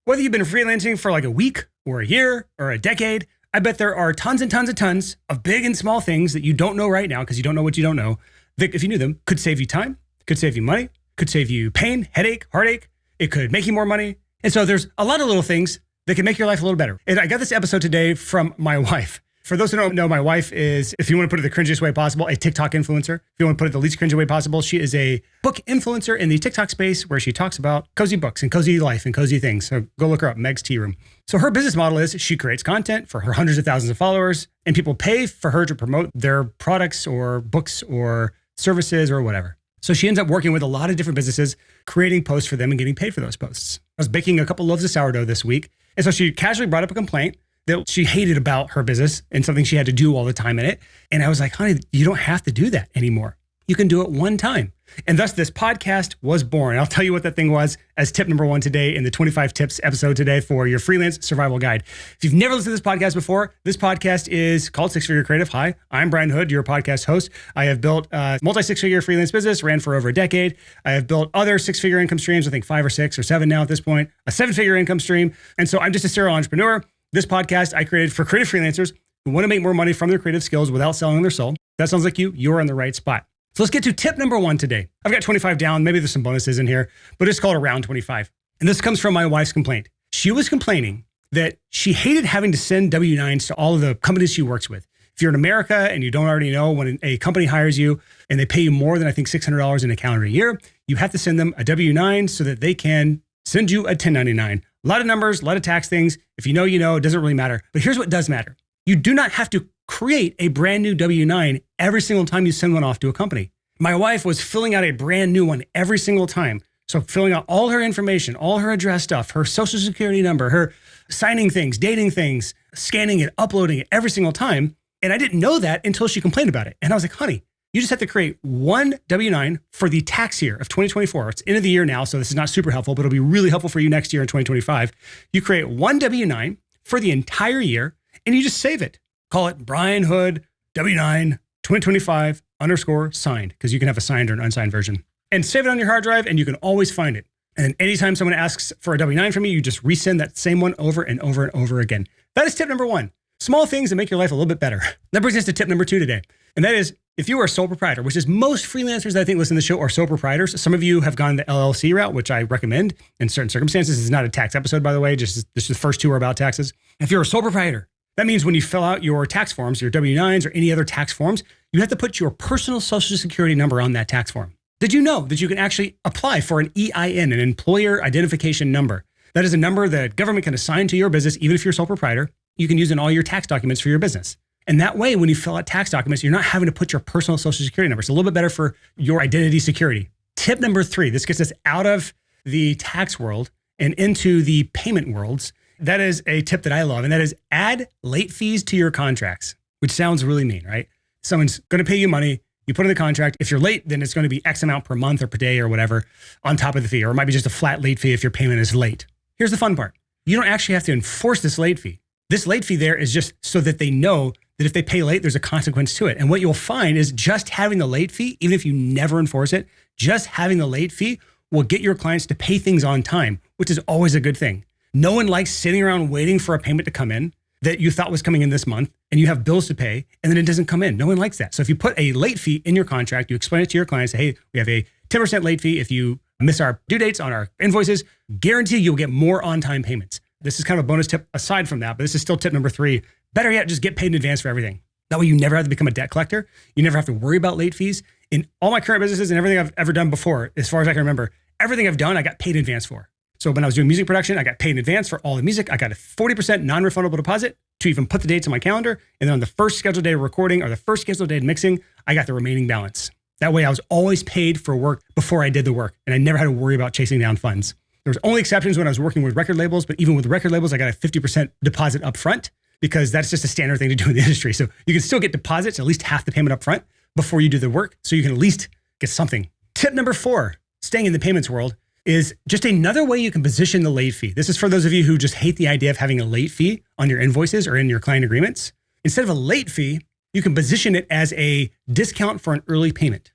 Whether you've been freelancing for like a week or a year or a decade, I bet there are tons and tons of big and small things that you don't know right now because you don't know what you don't know that if you knew them could save you time, could save you money, could save you pain, headache, heartache. It could make you more money. And so there's a lot of little things that can make your life a little better. And I got this episode today from my wife. For those who don't know, my wife is, if you want to put it the cringiest way possible, a TikTok influencer. If you want to put it the least cringy way possible, she is a book influencer in the TikTok space where she talks about cozy books and cozy life and cozy things. So go look her up, Meg's Tea Room. So her business model is she creates content for her hundreds of thousands of followers, and people pay for her to promote their products or books or services or whatever. So she ends up working with a lot of different businesses, creating posts for them and getting paid for those posts. I was baking a couple loaves of sourdough this week. And so she casually brought up a complaint that she hated about her business and something she had to do all the time in it. And I was like, honey, you don't have to do that anymore. You can do it one time. And thus this podcast was born. I'll tell you what that thing was as tip number 1 today in the 25 tips episode today for your freelance survival guide. If you've never listened to this podcast before, this podcast is called Six Figure Creative. Hi, I'm Brian Hood, your podcast host. I have built a multi-six-figure freelance business, ran for over a decade. I have built other six-figure income streams, I think 5 or 6 or 7 now at this point, a 7-figure income stream. And so I'm just a serial entrepreneur. This podcast I created for creative freelancers who want to make more money from their creative skills without selling their soul. That sounds like you're in the right spot. So let's get to tip number 1 today. I've got 25 down. Maybe there's some bonuses in here, but it's called around 25. And this comes from my wife's complaint. She was complaining that she hated having to send W-9s to all of the companies she works with. If you're in America and you don't already know, when a company hires you and they pay you more than I think $600 in a calendar year, you have to send them a W-9 so that they can send you a 1099. A lot of numbers, a lot of tax things. If you know, you know, it doesn't really matter. But here's what does matter. You do not have to create a brand new W-9 every single time you send one off to a company. My wife was filling out a brand new one every single time. So filling out all her information, all her address stuff, her social security number, her signing things, dating things, scanning it, uploading it every single time. And I didn't know that until she complained about it. And I was like, honey, you just have to create one W-9 for the tax year of 2024. It's end of the year now, so this is not super helpful, but it'll be really helpful for you next year in 2025. You create one W-9 for the entire year, and you just save it. Call it Brian Hood W-9 2025 _ signed, because you can have a signed or an unsigned version. And save it on your hard drive, and you can always find it. And then anytime someone asks for a W-9 from you, you just resend that same one over and over and over again. That is tip number 1. Small things that make your life a little bit better. That brings us to tip number 2 today. And that is, if you are a sole proprietor, which is most freelancers that I think listen to the show are sole proprietors. Some of you have gone the LLC route, which I recommend in certain circumstances. This is not a tax episode, by the way. Just the first 2 are about taxes. If you're a sole proprietor, that means when you fill out your tax forms, your W-9s or any other tax forms, you have to put your personal social security number on that tax form. Did you know that you can actually apply for an EIN, an employer identification number? That is a number that government can assign to your business, even if you're a sole proprietor. You can use in all your tax documents for your business. And that way, when you fill out tax documents, you're not having to put your personal social security number. It's a little bit better for your identity security. Tip number 3, this gets us out of the tax world and into the payment worlds. That is a tip that I love, and that is add late fees to your contracts, which sounds really mean, right? Someone's going to pay you money. You put in the contract. If you're late, then it's going to be X amount per month or per day or whatever on top of the fee, or it might be just a flat late fee if your payment is late. Here's the fun part. You don't actually have to enforce this late fee. This late fee there is just so that they know that if they pay late, there's a consequence to it. And what you'll find is just having the late fee, even if you never enforce it, just having the late fee will get your clients to pay things on time, which is always a good thing. No one likes sitting around waiting for a payment to come in that you thought was coming in this month and you have bills to pay and then it doesn't come in. No one likes that. So if you put a late fee in your contract, you explain it to your clients, say, hey, we have a 10% late fee if you miss our due dates on our invoices, guarantee you'll get more on-time payments. This is kind of a bonus tip aside from that, but this is still tip number 3. Better yet, just get paid in advance for everything. That way you never have to become a debt collector. You never have to worry about late fees. In all my current businesses and everything I've ever done before, as far as I can remember, everything I've done, I got paid in advance for. So when I was doing music production, I got paid in advance for all the music. I got a 40% non-refundable deposit to even put the dates on my calendar. And then on the first scheduled day of recording or the first scheduled day of mixing, I got the remaining balance. That way I was always paid for work before I did the work. And I never had to worry about chasing down funds. There was only exceptions when I was working with record labels, but even with record labels, I got a 50% deposit up front because that's just a standard thing to do in the industry. So you can still get deposits, at least half the payment up front before you do the work. So you can at least get something. Tip number 4, staying in the payments world, is just another way you can position the late fee. This is for those of you who just hate the idea of having a late fee on your invoices or in your client agreements. Instead of a late fee, you can position it as a discount for an early payment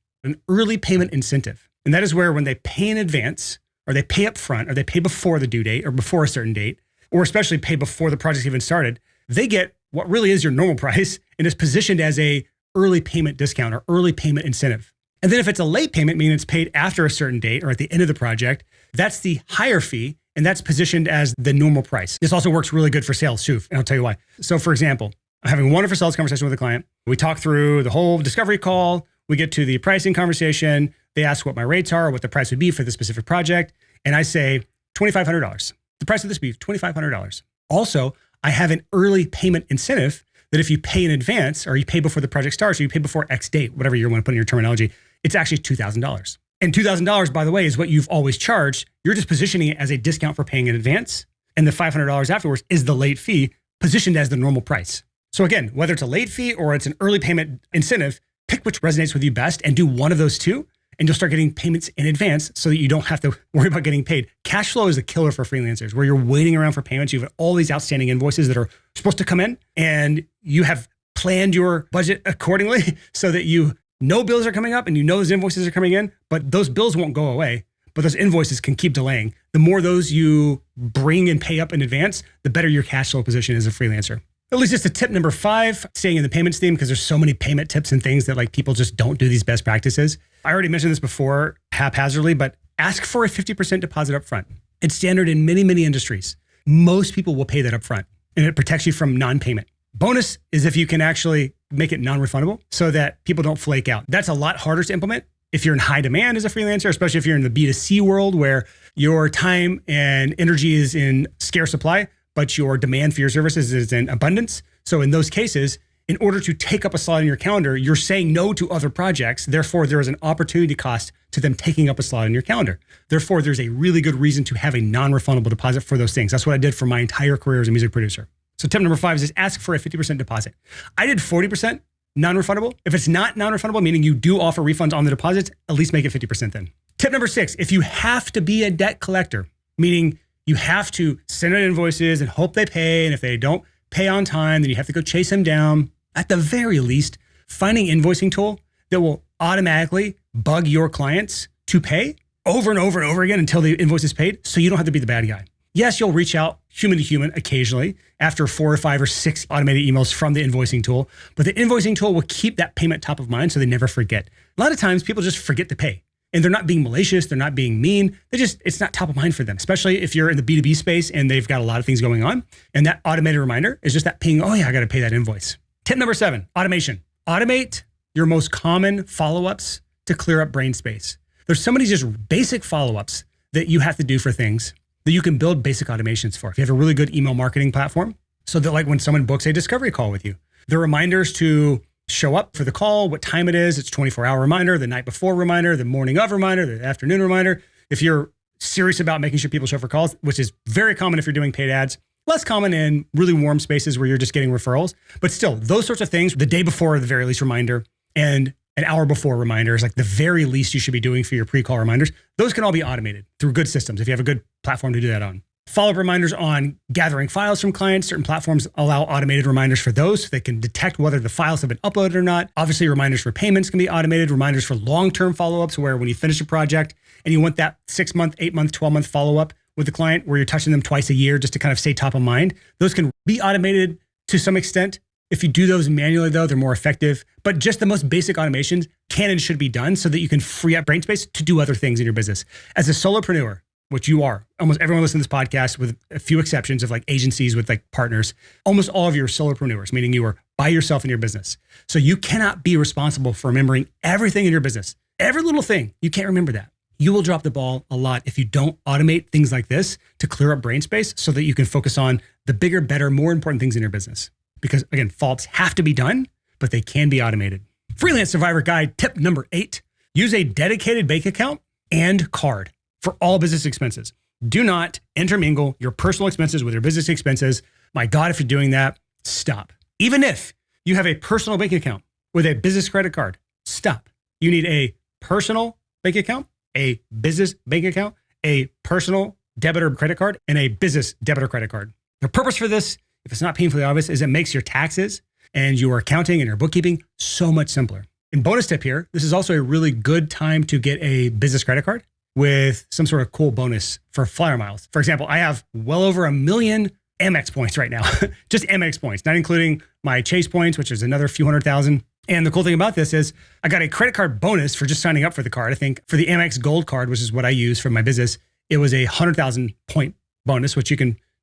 incentive. And that is where when they pay in advance, or they pay up front, or they pay before the due date or before a certain date, or especially pay before the project's even started, they get what really is your normal price and is positioned as a early payment discount or early payment incentive. And then if it's a late payment, meaning it's paid after a certain date or at the end of the project, that's the higher fee, and that's positioned as the normal price. This also works really good for sales too, and I'll tell you why. So for example, I'm having a wonderful sales conversation with a client. We talk through the whole discovery call. We get to the pricing conversation. They ask what my rates are, what the price would be for the specific project. And I say, $2,500. The price of this would be $2,500. Also, I have an early payment incentive that if you pay in advance or you pay before the project starts or you pay before X date, whatever you want to put in your terminology, it's actually $2,000. And $2,000, by the way, is what you've always charged. You're just positioning it as a discount for paying in advance. And the $500 afterwards is the late fee positioned as the normal price. So again, whether it's a late fee or it's an early payment incentive, pick which resonates with you best and do one of those two. And you'll start getting payments in advance so that you don't have to worry about getting paid. Cash flow is the killer for freelancers, where you're waiting around for payments. You have all these outstanding invoices that are supposed to come in, and you have planned your budget accordingly so that you know bills are coming up and you know those invoices are coming in, but those bills won't go away. But those invoices can keep delaying. The more those you bring and pay up in advance, the better your cash flow position as a freelancer. At least just a tip number 5, staying in the payments theme, because there's so many payment tips and things that like people just don't do these best practices. I already mentioned this before haphazardly, but ask for a 50% deposit up front. It's standard in many, many industries. Most people will pay that up front, and it protects you from non-payment. Bonus is if you can actually make it non-refundable so that people don't flake out. That's a lot harder to implement if you're in high demand as a freelancer, especially if you're in the B2C world where your time and energy is in scarce supply, but your demand for your services is in abundance. So in those cases, in order to take up a slot in your calendar, you're saying no to other projects. Therefore, there is an opportunity cost to them taking up a slot in your calendar. Therefore, there's a really good reason to have a non-refundable deposit for those things. That's what I did for my entire career as a music producer. So tip number 5 is just ask for a 50% deposit. I did 40% non-refundable. If it's not non-refundable, meaning you do offer refunds on the deposits, at least make it 50% then. Tip number 6, if you have to be a debt collector, meaning you have to send out invoices and hope they pay, and if they don't pay on time, then you have to go chase them down. At the very least, finding an invoicing tool that will automatically bug your clients to pay over and over and over again until the invoice is paid, so you don't have to be the bad guy. Yes, you'll reach out human to human occasionally after 4 or 5 or 6 automated emails from the invoicing tool, but the invoicing tool will keep that payment top of mind so they never forget. A lot of times people just forget to pay, and they're not being malicious, they're not being mean, it's not top of mind for them, especially if you're in the B2B space and they've got a lot of things going on. And that automated reminder is just that ping, oh yeah, I got to pay that invoice. Tip number 7, automation. Automate your most common follow-ups to clear up brain space. There's so many just basic follow-ups that you have to do for things that you can build basic automations for. If you have a really good email marketing platform, so that like when someone books a discovery call with you, the reminders to show up for the call, what time it is, it's 24-hour reminder, the night before reminder, the morning of reminder, the afternoon reminder. If you're serious about making sure people show up for calls, which is very common if you're doing paid ads, less common in really warm spaces where you're just getting referrals. But still, those sorts of things, the day before, the very least reminder, and an hour before reminders, like the very least you should be doing for your pre-call reminders, those can all be automated through good systems if you have a good platform to do that on. Follow-up reminders on gathering files from clients. Certain platforms allow automated reminders for those so they can detect whether the files have been uploaded or not. Obviously, reminders for payments can be automated. Reminders for long-term follow-ups where when you finish a project and you want that 6-month, 8-month, 12-month follow-up with the client where you're touching them twice a year just to kind of stay top of mind. Those can be automated to some extent. If you do those manually though, they're more effective. But just the most basic automations can and should be done so that you can free up brain space to do other things in your business. As a solopreneur, which you are, almost everyone listening to this podcast with a few exceptions of like agencies with like partners, almost all of you are solopreneurs, meaning you are by yourself in your business. So you cannot be responsible for remembering everything in your business. Every little thing, you can't remember that. You will drop the ball a lot if you don't automate things like this to clear up brain space so that you can focus on the bigger, better, more important things in your business. Because again, faults have to be done, but they can be automated. Freelance Survivor Guide tip number 8, use a dedicated bank account and card for all business expenses. Do not intermingle your personal expenses with your business expenses. My God, if you're doing that, stop. Even if you have a personal bank account with a business credit card, stop. You need a personal bank account, a business bank account, a personal debit or credit card, and a business debit or credit card. The purpose for this, if it's not painfully obvious, is it makes your taxes and your accounting and your bookkeeping so much simpler. And bonus tip here, this is also a really good time to get a business credit card with some sort of cool bonus for flyer miles. For example, I have well over 1 million Amex points right now, just Amex points, not including my Chase points, which is another few 100,000. And the cool thing about this is I got a credit card bonus for just signing up for the card. I think for the Amex Gold card, which is what I use for my business, it was a 100,000 point bonus, which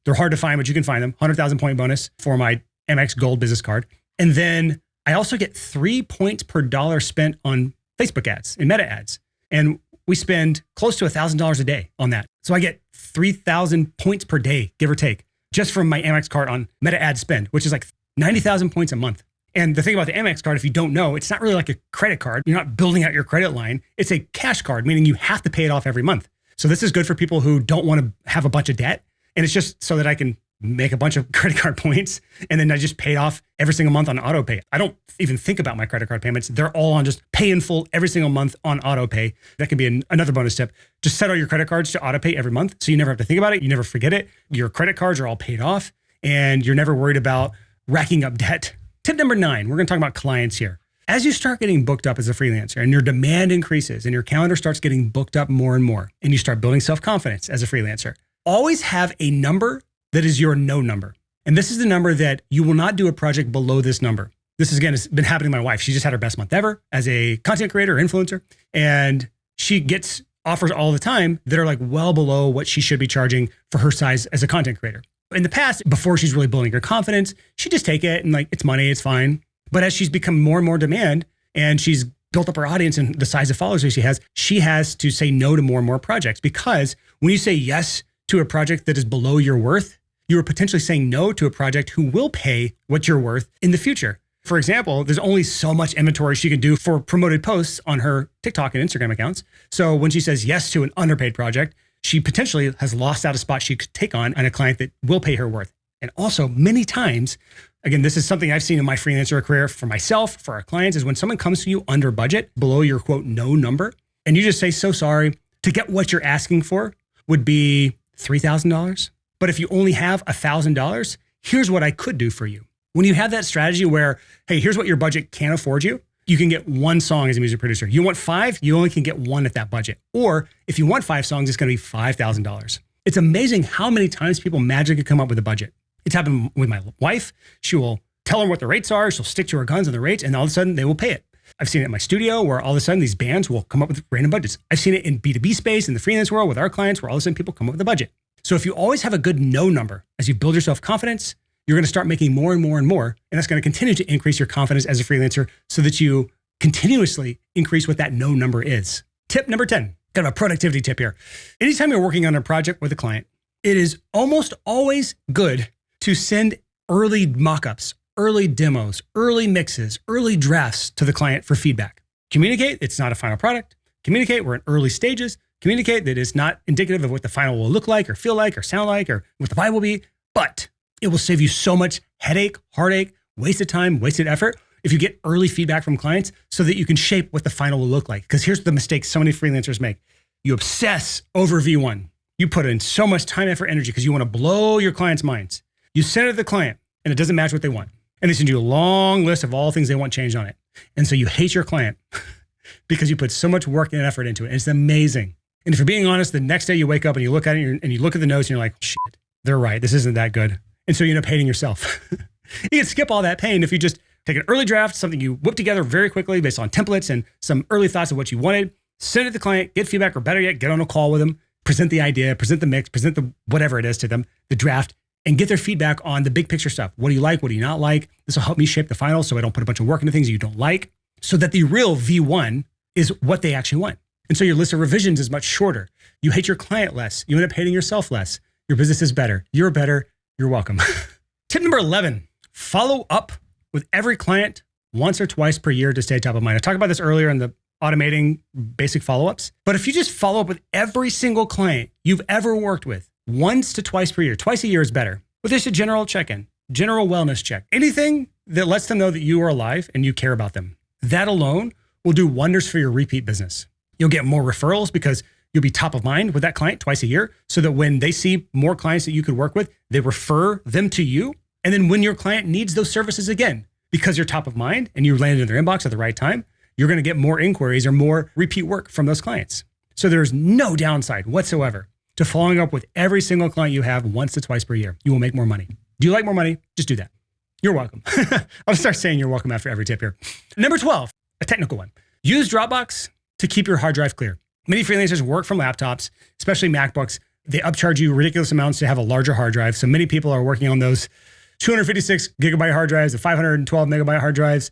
they're hard to find, but you can find them. 100,000 point bonus for my Amex Gold business card. And then I also get 3 points per dollar spent on Facebook ads and Meta ads. And we spend close to $1,000 a day on that. So I get 3,000 points per day, give or take, just from my Amex card on Meta ad spend, which is like 90,000 points a month. And the thing about the Amex card, if you don't know, it's not really like a credit card. You're not building out your credit line. It's a cash card, meaning you have to pay it off every month. So this is good for people who don't want to have a bunch of debt. And it's just so that I can make a bunch of credit card points and then I just pay it off every single month on auto pay. I don't even think about my credit card payments. They're all on just pay in full every single month on auto pay. That can be another bonus tip. Just set all your credit cards to auto pay every month. So you never have to think about it. You never forget it. Your credit cards are all paid off and you're never worried about racking up debt. Tip number 9, we're going to talk about clients here. As you start getting booked up as a freelancer and your demand increases and your calendar starts getting booked up more and more, and you start building self-confidence as a freelancer, always have a number that is your no number. And this is the number that you will not do a project below this number. This is, again, has been happening to my wife. She just had her best month ever as a content creator or influencer. And she gets offers all the time that are like well below what she should be charging for her size as a content creator. In the past, before she's really building her confidence, she just take it and like, it's money, it's fine. But as she's become more and more demand and she's built up her audience and the size of followers that she has to say no to more and more projects. Because when you say yes to a project that is below your worth, you are potentially saying no to a project who will pay what you're worth in the future. For example, there's only so much inventory she can do for promoted posts on her TikTok and Instagram accounts. So when she says yes to an underpaid project, she potentially has lost out a spot she could take on a client that will pay her worth. And also many times, again, this is something I've seen in my freelancer career for myself, for our clients, is when someone comes to you under budget, below your quote, no number, and you just say, so sorry, to get what you're asking for would be $3,000. But if you only have $1,000, here's what I could do for you. When you have that strategy where, hey, here's what your budget can afford you, you can get 1 song as a music producer. You want 5, you only can get 1 at that budget. Or if you want 5 songs, it's going to be $5,000. It's amazing how many times people magically come up with a budget. It's happened with my wife. She will tell her what the rates are. She'll stick to her guns on the rates, and all of a sudden they will pay it. I've seen it in my studio where all of a sudden these bands will come up with random budgets. I've seen it in B2B space, in the freelance world with our clients, where all of a sudden people come up with a budget. So if you always have a good no number, as you build your self-confidence, you're going to start making more and more and more. And that's going to continue to increase your confidence as a freelancer so that you continuously increase what that no number is. Tip number 10, kind of a productivity tip here. Anytime you're working on a project with a client, it is almost always good to send early mock-ups, early demos, early mixes, early drafts to the client for feedback. Communicate, it's not a final product. Communicate, we're in early stages. Communicate that it's not indicative of what the final will look like or feel like or sound like or what the vibe will be, but it will save you so much headache, heartache, wasted time, wasted effort if you get early feedback from clients so that you can shape what the final will look like. Because here's the mistake so many freelancers make. You obsess over V1. You put in so much time, effort, energy because you want to blow your clients' minds. You send it to the client and it doesn't match what they want. And they send you a long list of all things they want changed on it. And so you hate your client because you put so much work and effort into it. And it's amazing. And if you're being honest, the next day you wake up and you look at it and you look at the notes and you're like, shit, they're right. This isn't that good. And so you end up hating yourself. You can skip all that pain if you just take an early draft, something you whip together very quickly based on templates and some early thoughts of what you wanted, send it to the client, get feedback, or better yet, get on a call with them, present the idea, present the mix, present the whatever it is to them, the draft, and get their feedback on the big picture stuff. What do you like? What do you not like? This will help me shape the final so I don't put a bunch of work into things you don't like, so that the real V1 is what they actually want. And so your list of revisions is much shorter. You hate your client less. You end up hating yourself less. Your business is better. You're better. You're welcome. Tip number 11, follow up with every client once or twice per year to stay top of mind. I talked about this earlier in the automating basic follow-ups. But if you just follow up with every single client you've ever worked with once to twice per year, twice a year is better. With just a general check-in, general wellness check, anything that lets them know that you are alive and you care about them. That alone will do wonders for your repeat business. You'll get more referrals because you'll be top of mind with that client twice a year so that when they see more clients that you could work with, they refer them to you. And then when your client needs those services again, because you're top of mind and you landed in their inbox at the right time, you're going to get more inquiries or more repeat work from those clients. So there's no downside whatsoever to following up with every single client you have once to twice per year. You will make more money. Do you like more money? Just do that. You're welcome. I'll start saying you're welcome after every tip here. Number 12, a technical one. Use Dropbox to keep your hard drive clear. Many freelancers work from laptops, especially MacBooks. They upcharge you ridiculous amounts to have a larger hard drive. So many people are working on those 256 gigabyte hard drives, the 512 megabyte hard drives.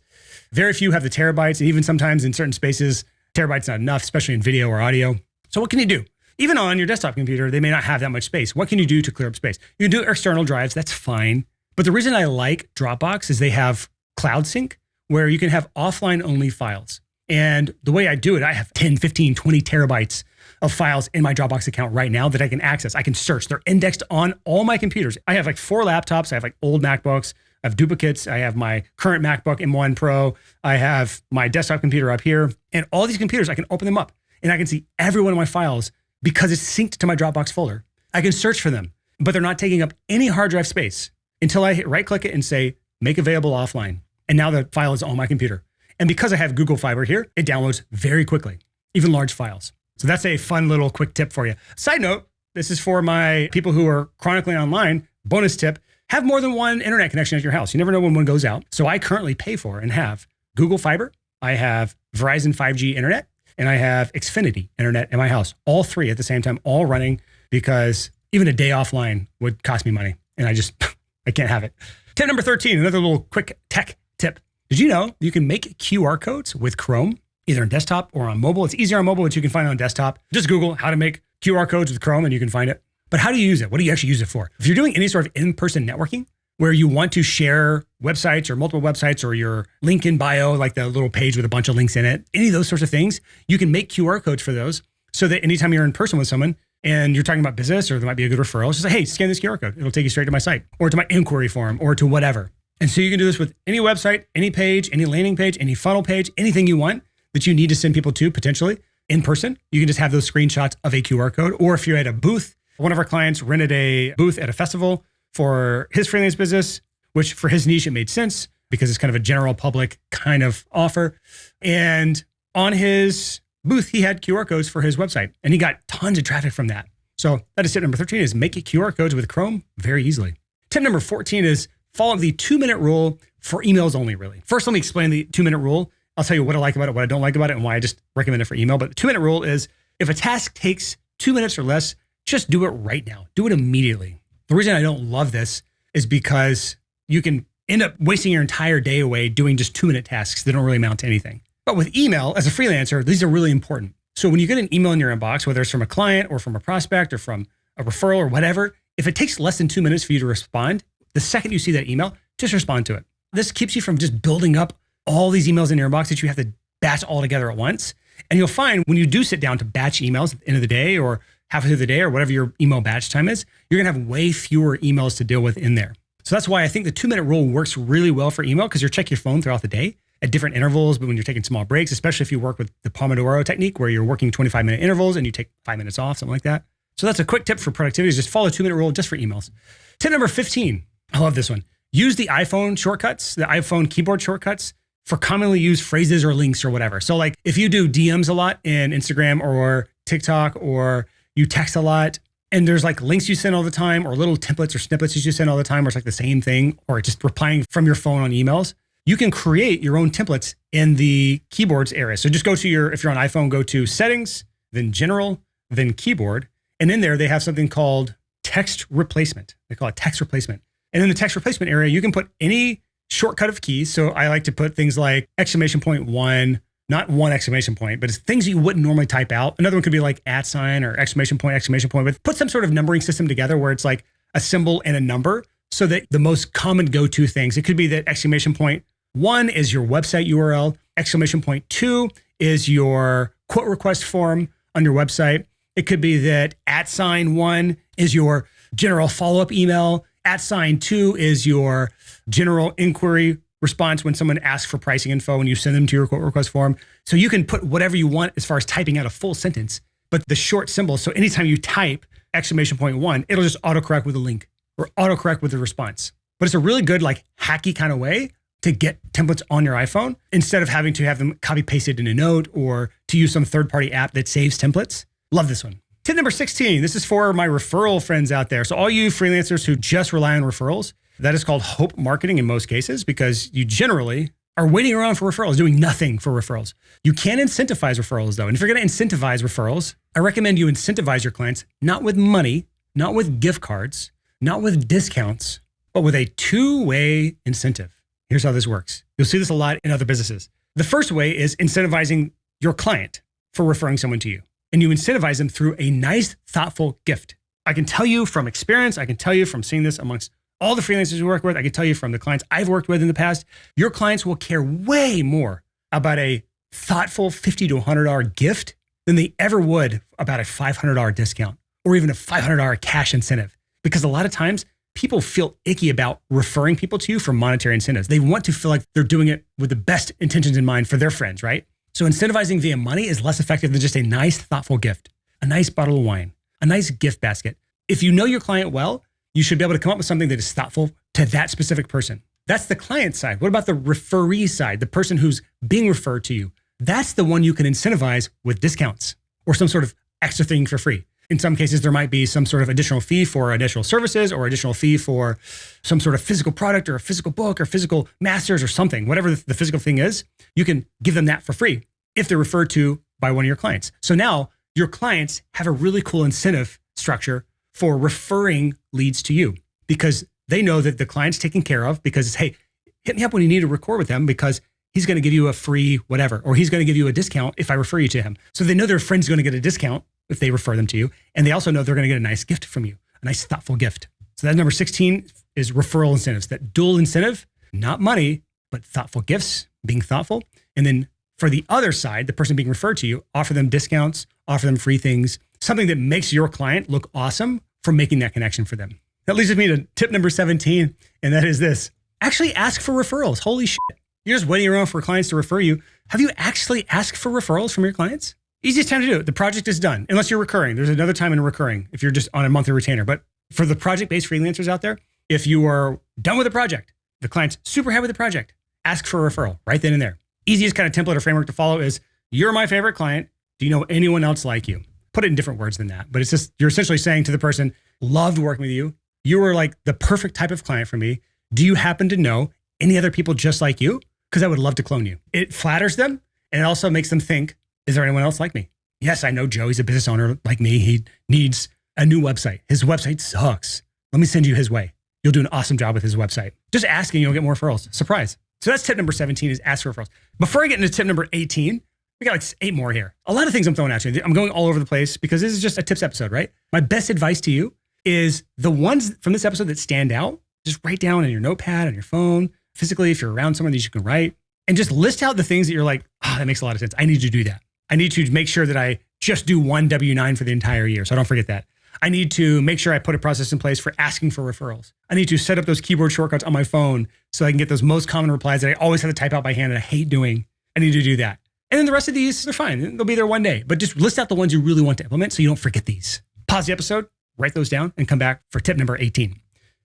Very few have the terabytes. And even sometimes in certain spaces, terabytes not enough, especially in video or audio. So what can you do? Even on your desktop computer, they may not have that much space. What can you do to clear up space? You can do external drives. That's fine. But the reason I like Dropbox is they have cloud sync where you can have offline only files. And the way I do it, I have 10, 15, 20 terabytes of files in my Dropbox account right now that I can access. I can search. They're indexed on all my computers. I have like 4 laptops. I have like old MacBooks. I have duplicates. I have my current MacBook M1 Pro. I have my desktop computer up here. And all these computers, I can open them up and I can see every one of my files because it's synced to my Dropbox folder. I can search for them, but they're not taking up any hard drive space until I hit right click it and say, make available offline. And now the file is on my computer. And because I have Google Fiber here, it downloads very quickly, even large files. So that's a fun little quick tip for you. Side note, this is for my people who are chronically online. Bonus tip, have more than one internet connection at your house. You never know when one goes out. So I currently pay for and have Google Fiber, I have Verizon 5G internet, and I have Xfinity internet in my house. All 3 at the same time, all running because even a day offline would cost me money. And I can't have it. Tip number 13, another little quick tech tip. Did you know you can make QR codes with Chrome, either on desktop or on mobile? It's easier on mobile, but you can find it on desktop. Just Google how to make QR codes with Chrome and you can find it. But how do you use it? What do you actually use it for? If you're doing any sort of in-person networking where you want to share websites or multiple websites or your link in bio, like the little page with a bunch of links in it, any of those sorts of things, you can make QR codes for those so that anytime you're in person with someone and you're talking about business or there might be a good referral, just say, hey, scan this QR code. It'll take you straight to my site or to my inquiry form or to whatever. And so you can do this with any website, any page, any landing page, any funnel page, anything you want that you need to send people to potentially in person. You can just have those screenshots of a QR code. Or if you're at a booth, one of our clients rented a booth at a festival for his freelance business, which for his niche, it made sense because it's kind of a general public kind of offer. And on his booth, he had QR codes for his website and he got tons of traffic from that. So that is tip number 13 is make QR codes with Chrome very easily. Tip number 14 is follow the 2-minute rule for emails only, really. First, let me explain the 2-minute rule. I'll tell you what I like about it, what I don't like about it, and why I just recommend it for email. But the 2-minute rule is if a task takes 2 minutes or less, just do it right now. Do it immediately. The reason I don't love this is because you can end up wasting your entire day away doing just 2-minute tasks that don't really amount to anything. But with email, as a freelancer, these are really important. So when you get an email in your inbox, whether it's from a client or from a prospect or from a referral or whatever, if it takes less than 2 minutes for you to respond, the second you see that email, just respond to it. This keeps you from just building up all these emails in your inbox that you have to batch all together at once. And you'll find when you do sit down to batch emails at the end of the day or halfway through the day or whatever your email batch time is, you're going to have way fewer emails to deal with in there. So that's why I think the 2-minute rule works really well for email because you're checking your phone throughout the day at different intervals, but when you're taking small breaks, especially if you work with the Pomodoro technique where you're working 25-minute intervals and you take 5 minutes off, something like that. So that's a quick tip for productivity is just follow the 2-minute rule just for emails. Tip number 15. I love this one. Use the iPhone shortcuts, the iPhone keyboard shortcuts for commonly used phrases or links or whatever. So like if you do DMs a lot in Instagram or TikTok or you text a lot and there's like links you send all the time or little templates or snippets you send all the time where it's like the same thing or just replying from your phone on emails, you can create your own templates in the keyboards area. So just go to if you're on iPhone, go to settings, then general, then keyboard. And in there, they have something called text replacement. They call it text replacement. And in the text replacement area, you can put any shortcut of keys. So I like to put things like !1, not one exclamation point, but it's things you wouldn't normally type out. Another one could be like @ or exclamation point, but put some sort of numbering system together where it's like a symbol and a number so that the most common go-to things, it could be that !1 is your website URL, !2 is your quote request form on your website. It could be that @1 is your general follow-up email. @2 is your general inquiry response when someone asks for pricing info and you send them to your quote request form. So you can put whatever you want as far as typing out a full sentence, but the short symbol. So anytime you type !1, it'll just autocorrect with a link or autocorrect with a response. But it's a really good, like hacky kind of way to get templates on your iPhone instead of having to have them copy pasted in a note or to use some third-party app that saves templates. Love this one. Tip number 16. This is for my referral friends out there. So all you freelancers who just rely on referrals, that is called hope marketing in most cases, because you generally are waiting around for referrals, doing nothing for referrals. You can incentivize referrals though. And if you're going to incentivize referrals, I recommend you incentivize your clients, not with money, not with gift cards, not with discounts, but with a two-way incentive. Here's how this works. You'll see this a lot in other businesses. The first way is incentivizing your client for referring someone to you. And you incentivize them through a nice, thoughtful gift. I can tell you from experience, I can tell you from seeing this amongst all the freelancers we work with, I can tell you from the clients I've worked with in the past, your clients will care way more about a thoughtful $50 to $100 gift than they ever would about a $500 discount or even a $500 cash incentive. Because a lot of times people feel icky about referring people to you for monetary incentives. They want to feel like they're doing it with the best intentions in mind for their friends, right? So incentivizing via money is less effective than just a nice, thoughtful gift, a nice bottle of wine, a nice gift basket. If you know your client well, you should be able to come up with something that is thoughtful to that specific person. That's the client side. What about the referee side, the person who's being referred to you? That's the one you can incentivize with discounts or some sort of extra thing for free. In some cases, there might be some sort of additional fee for additional services or additional fee for some sort of physical product or a physical book or physical masters or something. Whatever the physical thing is, you can give them that for free if they're referred to by one of your clients. So now your clients have a really cool incentive structure for referring leads to you because they know that the client's taken care of because it's, hey, hit me up when you need to record with them because he's going to give you a free whatever, or he's going to give you a discount if I refer you to him. So they know their friend's going to get a discount if they refer them to you. And they also know they're going to get a nice gift from you, a nice thoughtful gift. So that's number 16 is referral incentives, that dual incentive, not money, but thoughtful gifts, being thoughtful. And then for the other side, the person being referred to you, offer them discounts, offer them free things, something that makes your client look awesome for making that connection for them. That leads me to tip number 17, and that is this. Actually ask for referrals. Holy shit. You're just waiting around for clients to refer you. Have you actually asked for referrals from your clients? Easiest time to do it. The project is done, unless you're recurring. There's another time in recurring if you're just on a monthly retainer. But for the project-based freelancers out there, if you are done with the project, the client's super happy with the project, ask for a referral right then and there. Easiest kind of template or framework to follow is, you're my favorite client. Do you know anyone else like you? Put it in different words than that. But it's just, you're essentially saying to the person, loved working with you. You were like the perfect type of client for me. Do you happen to know any other people just like you? Because I would love to clone you. It flatters them. And it also makes them think, is there anyone else like me? Yes, I know Joe. He's a business owner like me. He needs a new website. His website sucks. Let me send you his way. You'll do an awesome job with his website. Just asking, you'll get more referrals. Surprise. So that's tip number 17 is ask for referrals. Before I get into tip number 18, we got like 8 more here. A lot of things I'm throwing at you. I'm going all over the place because this is just a tips episode, right? My best advice to you is the ones from this episode that stand out, just write down in your notepad, on your phone, physically, if you're around someone that you can write, and just list out the things that you're like, that makes a lot of sense. I need to do that. I need to make sure that I just do one W-9 for the entire year. So I don't forget that. I need to make sure I put a process in place for asking for referrals. I need to set up those keyboard shortcuts on my phone so I can get those most common replies that I always have to type out by hand and I hate doing. I need to do that. And then the rest of these, they're fine. They'll be there one day. But just list out the ones you really want to implement so you don't forget these. Pause the episode, write those down, and come back for tip number 18.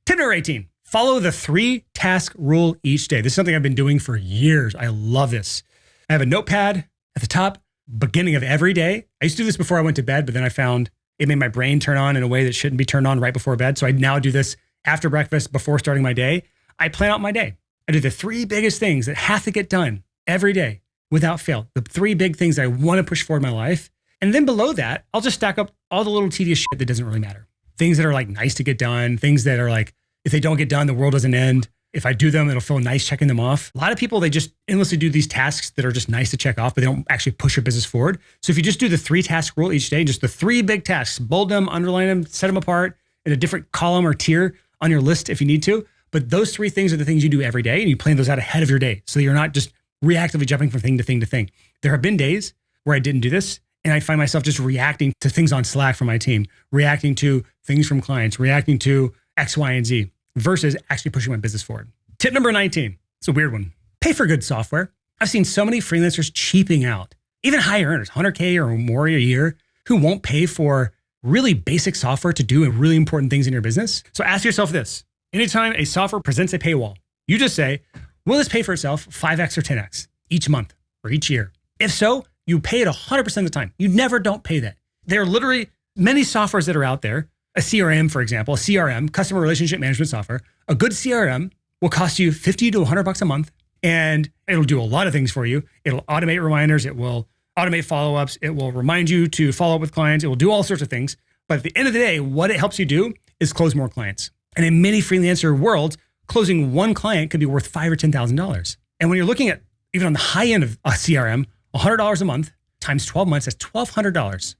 Tip number 18, follow the 3-task rule each day. This is something I've been doing for years. I love this. I have a notepad at the top, beginning of every day. I used to do this before I went to bed, but then I found it made my brain turn on in a way that shouldn't be turned on right before bed. So I now do this after breakfast, before starting my day. I plan out my day. I do the 3 biggest things that have to get done every day without fail. The 3 big things I want to push forward in my life. And then below that, I'll just stack up all the little tedious shit that doesn't really matter. Things that are like nice to get done. Things that are like, if they don't get done, the world doesn't end. If I do them, it'll feel nice checking them off. A lot of people, they just endlessly do these tasks that are just nice to check off, but they don't actually push your business forward. So if you just do the 3-task rule each day, just the 3 big tasks, bold them, underline them, set them apart in a different column or tier on your list if you need to. But those 3 things are the things you do every day, and you plan those out ahead of your day. So you're not just reactively jumping from thing to thing to thing. There have been days where I didn't do this, and I find myself just reacting to things on Slack from my team, reacting to things from clients, reacting to X, Y, and Z, versus actually pushing my business forward. Tip number 19, it's a weird one. Pay for good software. I've seen so many freelancers cheaping out, even high earners, 100K or more a year, who won't pay for really basic software to do really important things in your business. So ask yourself this. Anytime a software presents a paywall, you just say, will this pay for itself 5X or 10X each month or each year? If so, you pay it 100% of the time. You never don't pay that. There are literally many softwares that are out there. A CRM, for example, a CRM, customer relationship management software. A good CRM will cost you 50 to $100 a month, and it'll do a lot of things for you. It'll automate reminders. It will automate follow-ups. It will remind you to follow up with clients. It will do all sorts of things. But at the end of the day, what it helps you do is close more clients. And in many freelancer worlds, closing one client could be worth $5,000 or $10,000. And when you're looking at even on the high end of a CRM, $100 a month times 12 months, that's $1,200.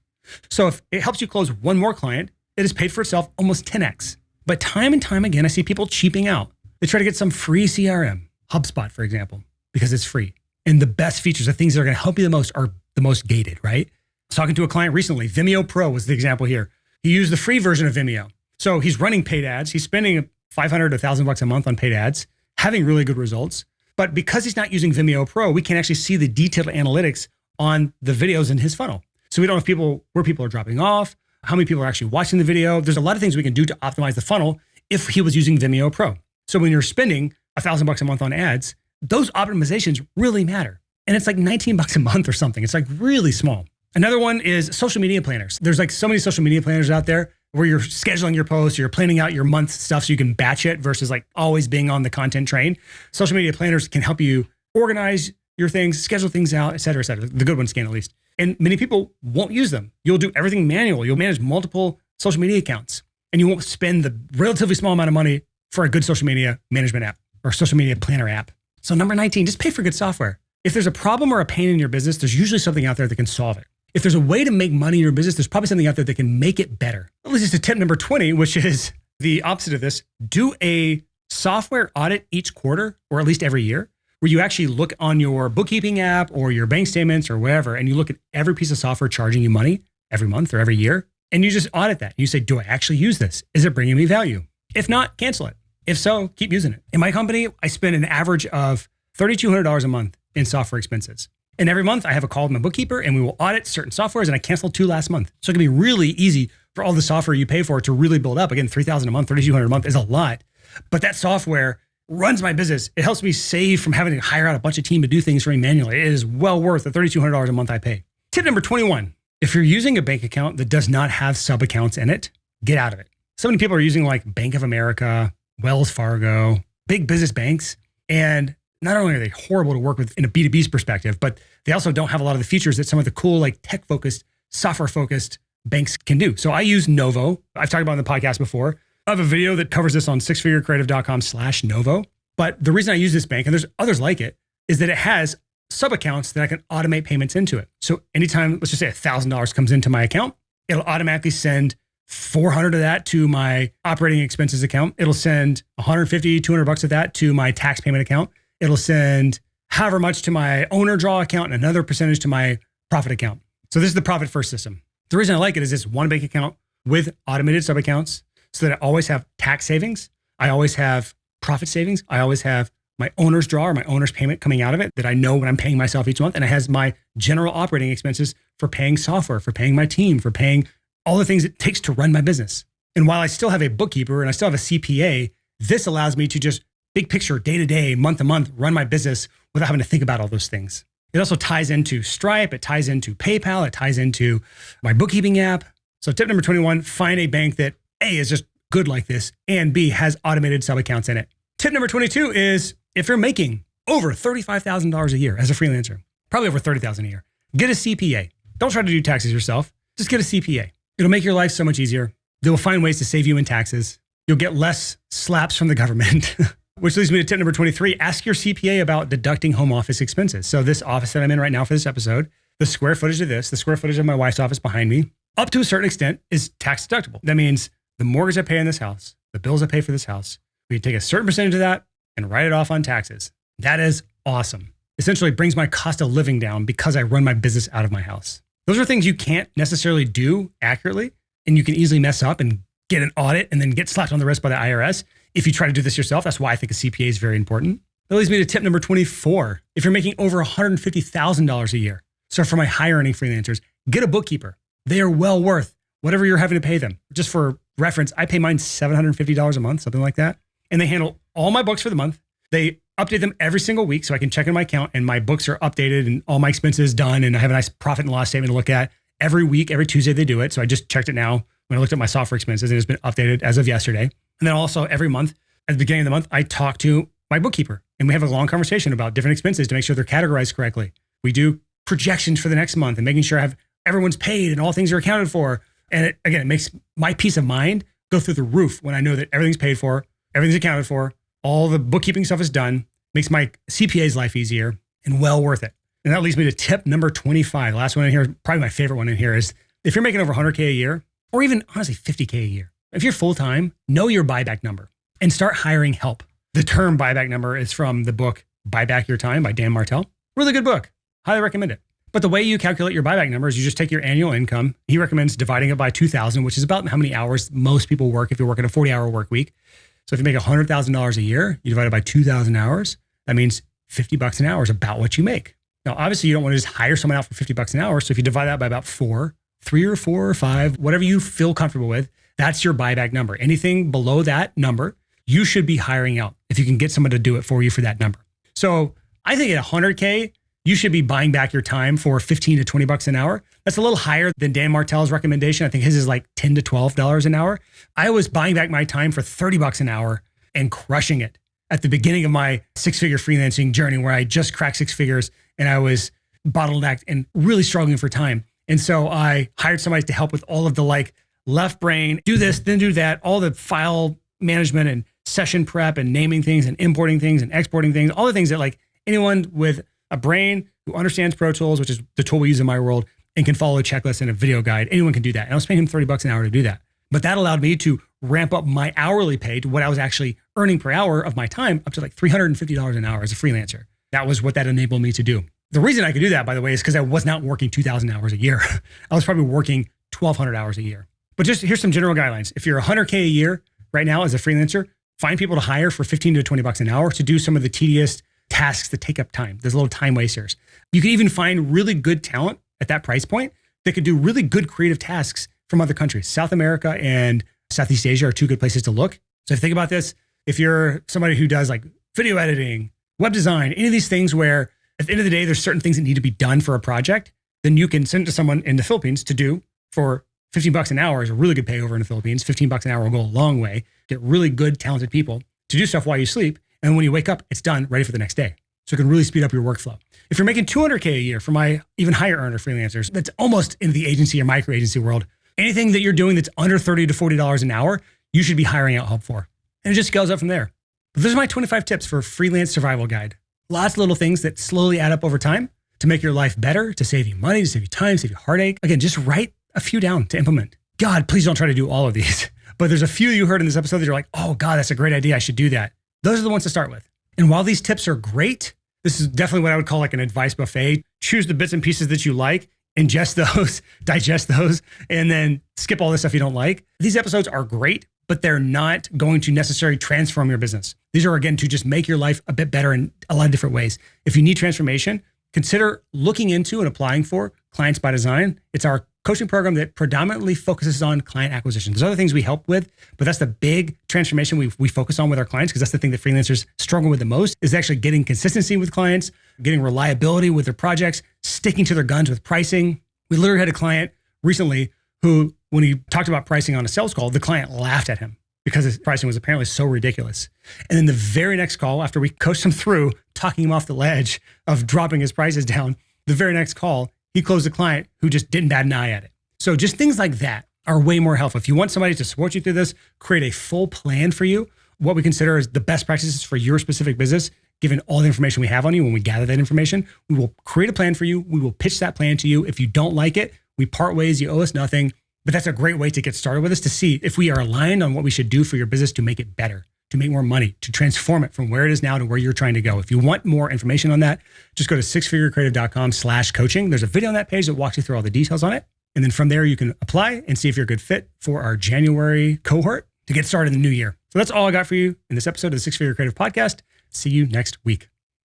So if it helps you close one more client, it has paid for itself almost 10x. But time and time again, I see people cheaping out. They try to get some free CRM, HubSpot, for example, because it's free. And the best features, the things that are going to help you the most are the most gated, right? I was talking to a client recently. Vimeo Pro was the example here. He used the free version of Vimeo. So he's running paid ads. He's spending $500 to $1,000 a month on paid ads, having really good results. But because he's not using Vimeo Pro, we can actually see the detailed analytics on the videos in his funnel. So we don't know where people are dropping off, how many people are actually watching the video. There's a lot of things we can do to optimize the funnel if he was using Vimeo Pro. So when you're spending $1,000 a month on ads, those optimizations really matter. And it's like $19 a month or something. It's like really small. Another one is social media planners. There's like so many social media planners out there where you're scheduling your posts, you're planning out your month stuff so you can batch it versus like always being on the content train. Social media planners can help you organize your things, schedule things out, et cetera, et cetera. The good ones can at least. And many people won't use them. You'll do everything manual. You'll manage multiple social media accounts and you won't spend the relatively small amount of money for a good social media management app or social media planner app. So number 19, just pay for good software. If there's a problem or a pain in your business, there's usually something out there that can solve it. If there's a way to make money in your business, there's probably something out there that can make it better. That leads us to tip number 20, which is the opposite of this. Do a software audit each quarter, or at least every year, where you actually look on your bookkeeping app or your bank statements or wherever, and you look at every piece of software charging you money every month or every year, and you just audit that. You say, do I actually use this? Is it bringing me value? If not, cancel it. If so, keep using it. In my company, I spend an average of $3,200 a month in software expenses. And every month I have a call with my bookkeeper and we will audit certain softwares, and I canceled 2 last month. So it can be really easy for all the software you pay for to really build up. Again, $3,000 a month, $3,200 a month is a lot, but that software runs my business. It helps me save from having to hire out a bunch of team to do things for me manually. It is well worth the $3,200 a month I pay. Tip number 21, if you're using a bank account that does not have sub accounts in it, get out of it. So many people are using like Bank of America, Wells Fargo, big business banks, and not only are they horrible to work with in a B2B perspective, but they also don't have a lot of the features that some of the cool, like tech-focused, software-focused banks can do. So I use Novo. I've talked about it on the podcast before. I have a video that covers this on sixfigurecreative.com/Novo. But the reason I use this bank, and there's others like it, is that it has sub-accounts that I can automate payments into it. So anytime, let's just say $1,000 comes into my account, it'll automatically send 400 of that to my operating expenses account. It'll send 150, 200 bucks of that to my tax payment account. It'll send however much to my owner draw account and another percentage to my profit account. So this is the profit first system. The reason I like it is it's one bank account with automated sub accounts so that I always have tax savings. I always have profit savings. I always have my owner's draw or my owner's payment coming out of it that I know when I'm paying myself each month. And it has my general operating expenses for paying software, for paying my team, for paying all the things it takes to run my business. And while I still have a bookkeeper and I still have a CPA, this allows me to just big picture, day to day, month to month, run my business without having to think about all those things. It also ties into Stripe. It ties into PayPal. It ties into my bookkeeping app. So tip number 21, find a bank that A, is just good like this, and B, has automated sub accounts in it. Tip number 22 is if you're making over $35,000 a year as a freelancer, probably over $30,000 a year, get a CPA. Don't try to do taxes yourself. Just get a CPA. It'll make your life so much easier. They will find ways to save you in taxes. You'll get less slaps from the government. Which leads me to tip number 23, ask your CPA about deducting home office expenses. So this office that I'm in right now for this episode, the square footage of this, the square footage of my wife's office behind me, up to a certain extent is tax deductible. That means the mortgage I pay in this house, the bills I pay for this house, we take a certain percentage of that and write it off on taxes. That is awesome. Essentially it brings my cost of living down because I run my business out of my house. Those are things you can't necessarily do accurately, and you can easily mess up and get an audit and then get slapped on the wrist by the IRS. If you try to do this yourself, that's why I think a CPA is very important. That leads me to tip number 24. If you're making over $150,000 a year, so for my high earning freelancers, get a bookkeeper. They are well worth whatever you're having to pay them. Just for reference, I pay mine $750 a month, something like that. And they handle all my books for the month. They update them every single week so I can check in my account and my books are updated and all my expenses done. And I have a nice profit and loss statement to look at Every week, every Tuesday they do it. So I just checked it now when I looked at my software expenses and it's been updated as of yesterday. And then also every month, at the beginning of the month, I talk to my bookkeeper and we have a long conversation about different expenses to make sure they're categorized correctly. We do projections for the next month and making sure everyone's paid and all things are accounted for. And it makes my peace of mind go through the roof when I know that everything's paid for, everything's accounted for, all the bookkeeping stuff is done, makes my CPA's life easier and well worth it. And that leads me to tip number 25. The last one in here, probably my favorite one in here, is if you're making over 100K a year, or even honestly 50K a year, if you're full-time, know your buyback number and start hiring help. The term buyback number is from the book Buy Back Your Time by Dan Martell. Really good book. Highly recommend it. But the way you calculate your buyback number is you just take your annual income. He recommends dividing it by 2,000, which is about how many hours most people work if you're working a 40-hour work week. So if you make $100,000 a year, you divide it by 2,000 hours. That means $50 an hour is about what you make. Now, obviously, you don't want to just hire someone out for $50 an hour. So if you divide that by about 3 or 4 or 5, whatever you feel comfortable with, that's your buyback number. Anything below that number, you should be hiring out if you can get someone to do it for you for that number. So I think at 100K, you should be buying back your time for $15 to $20 an hour. That's a little higher than Dan Martell's recommendation. I think his is like $10 to $12 an hour. I was buying back my time for $30 an hour and crushing it at the beginning of my 6-figure freelancing journey where I just cracked 6 figures and I was bottlenecked and really struggling for time. And so I hired somebody to help with all of the left brain, do this, then do that, all the file management and session prep and naming things and importing things and exporting things, all the things that anyone with a brain who understands Pro Tools, which is the tool we use in my world, and can follow a checklist and a video guide, anyone can do that. And I was paying him $30 an hour to do that. But that allowed me to ramp up my hourly pay to what I was actually earning per hour of my time up to $350 an hour as a freelancer. That was what that enabled me to do. The reason I could do that, by the way, is because I was not working 2,000 hours a year. I was probably working 1,200 hours a year. But just here's some general guidelines. If you're 100K a year right now as a freelancer, find people to hire for $15 to $20 an hour to do some of the tedious tasks that take up time. There's little time wasters. You can even find really good talent at that price point that could do really good creative tasks from other countries. South America and Southeast Asia are 2 good places to look. So if you think about this, if you're somebody who does video editing, web design, any of these things where at the end of the day, there's certain things that need to be done for a project, then you can send it to someone in the Philippines to do for $15 an hour is a really good pay over in the Philippines. $15 an hour will go a long way. Get really good, talented people to do stuff while you sleep. And when you wake up, it's done, ready for the next day. So it can really speed up your workflow. If you're making $200K a year for my even higher earner freelancers, that's almost in the agency or micro agency world. Anything that you're doing that's under $30 to $40 an hour, you should be hiring out help for. And it just goes up from there. But those are my 25 tips for a freelance survival guide. Lots of little things that slowly add up over time to make your life better, to save you money, to save you time, save you heartache. Again, just write a few down to implement. God, please don't try to do all of these. But there's a few you heard in this episode that you're like, oh God, that's a great idea. I should do that. Those are the ones to start with. And while these tips are great, this is definitely what I would call an advice buffet. Choose the bits and pieces that you like, ingest those, digest those, and then skip all the stuff you don't like. These episodes are great, but they're not going to necessarily transform your business. These are, again, to just make your life a bit better in a lot of different ways. If you need transformation, consider looking into and applying for Clients by Design. It's our coaching program that predominantly focuses on client acquisition. There's other things we help with, but that's the big transformation we focus on with our clients, because that's the thing that freelancers struggle with the most, is actually getting consistency with clients, getting reliability with their projects, sticking to their guns with pricing. We literally had a client recently who, when he talked about pricing on a sales call, the client laughed at him because his pricing was apparently so ridiculous. And then the very next call, after we coached him through talking him off the ledge of dropping his prices down, the very next call, he closed a client who just didn't bat an eye at it. So just things like that are way more helpful. If you want somebody to support you through this, create a full plan for you, what we consider as the best practices for your specific business, given all the information we have on you. When we gather that information, we will create a plan for you. We will pitch that plan to you. If you don't like it, we part ways, you owe us nothing. But that's a great way to get started with us, to see if we are aligned on what we should do for your business to make it better, to make more money, to transform it from where it is now to where you're trying to go. If you want more information on that, just go to sixfigurecreative.com/coaching. There's a video on that page that walks you through all the details on it. And then from there, you can apply and see if you're a good fit for our January cohort to get started in the new year. So that's all I got for you in this episode of the Six Figure Creative Podcast. See you next week.